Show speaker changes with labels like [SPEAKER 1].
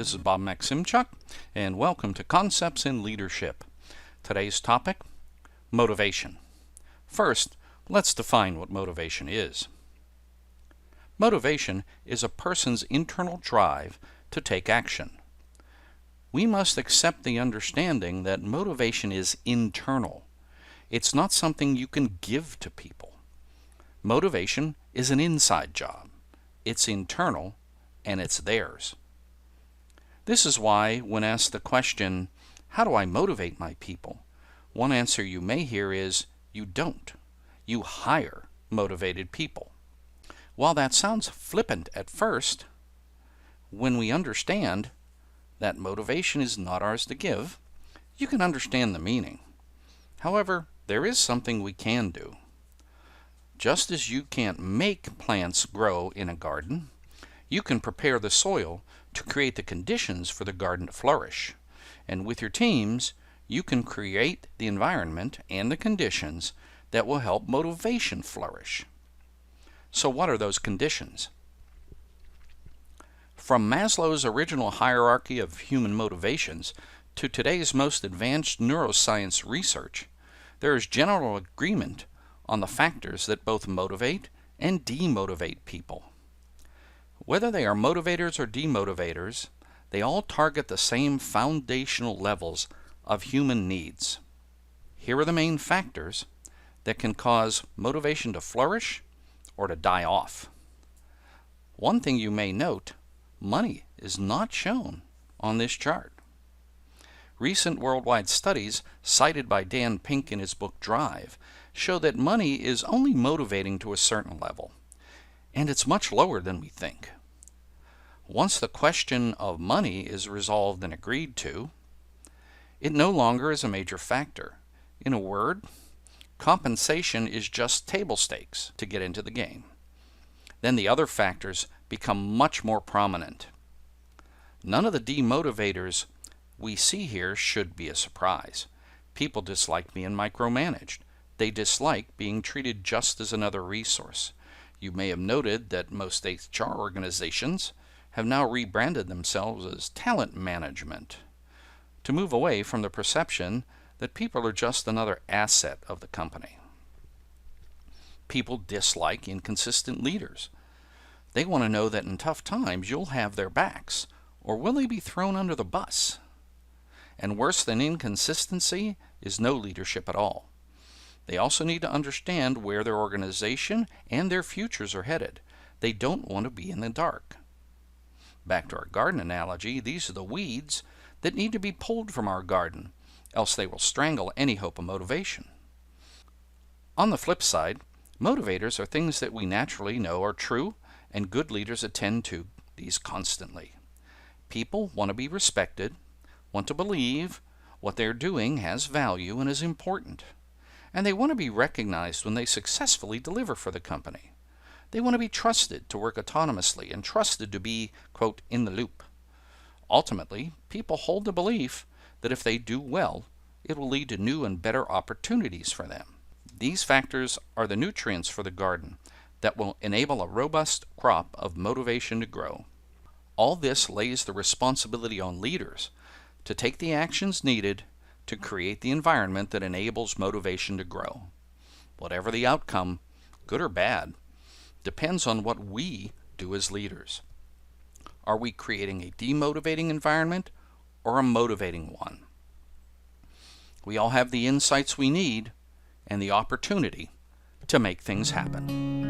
[SPEAKER 1] This is Bob Maximchuk, and welcome to Concepts in Leadership. Today's topic, motivation. First, let's define what motivation is. Motivation is a person's internal drive to take action. We must accept the understanding that motivation is internal. It's not something you can give to people. Motivation is an inside job. It's internal, and it's theirs. This is why, when asked the question, how do I motivate my people? One answer you may hear is, you don't. You hire motivated people. While that sounds flippant at first, when we understand that motivation is not ours to give, you can understand the meaning. However, there is something we can do. Just as you can't make plants grow in a garden, you can prepare the soil to create the conditions for the garden to flourish. And with your teams, you can create the environment and the conditions that will help motivation flourish. So what are those conditions? From Maslow's original hierarchy of human motivations to today's most advanced neuroscience research, there is general agreement on the factors that both motivate and demotivate people. Whether they are motivators or demotivators, they all target the same foundational levels of human needs. Here are the main factors that can cause motivation to flourish or to die off. One thing you may note, money is not shown on this chart. Recent worldwide studies cited by Dan Pink in his book Drive show that money is only motivating to a certain level, and it's much lower than we think. Once the question of money is resolved and agreed to, it no longer is a major factor. In a word, compensation is just table stakes to get into the game. Then the other factors become much more prominent. None of the demotivators we see here should be a surprise. People dislike being micromanaged. They dislike being treated just as another resource. You may have noted that most HR organizations have now rebranded themselves as talent management to move away from the perception that people are just another asset of the company. People dislike inconsistent leaders. They want to know that in tough times you'll have their backs, or will they be thrown under the bus? And worse than inconsistency is no leadership at all. They also need to understand where their organization and their futures are headed. They don't want to be in the dark. Back to our garden analogy, these are the weeds that need to be pulled from our garden, else they will strangle any hope of motivation. On the flip side, motivators are things that we naturally know are true, and good leaders attend to these constantly. People want to be respected, want to believe what they're doing has value and is important, and they want to be recognized when they successfully deliver for the company. They want to be trusted to work autonomously and trusted to be, quote, in the loop. Ultimately, people hold the belief that if they do well, it will lead to new and better opportunities for them. These factors are the nutrients for the garden that will enable a robust crop of motivation to grow. All this lays the responsibility on leaders to take the actions needed to create the environment that enables motivation to grow. Whatever the outcome, good or bad, depends on what we do as leaders. Are we creating a demotivating environment or a motivating one? We all have the insights we need and the opportunity to make things happen.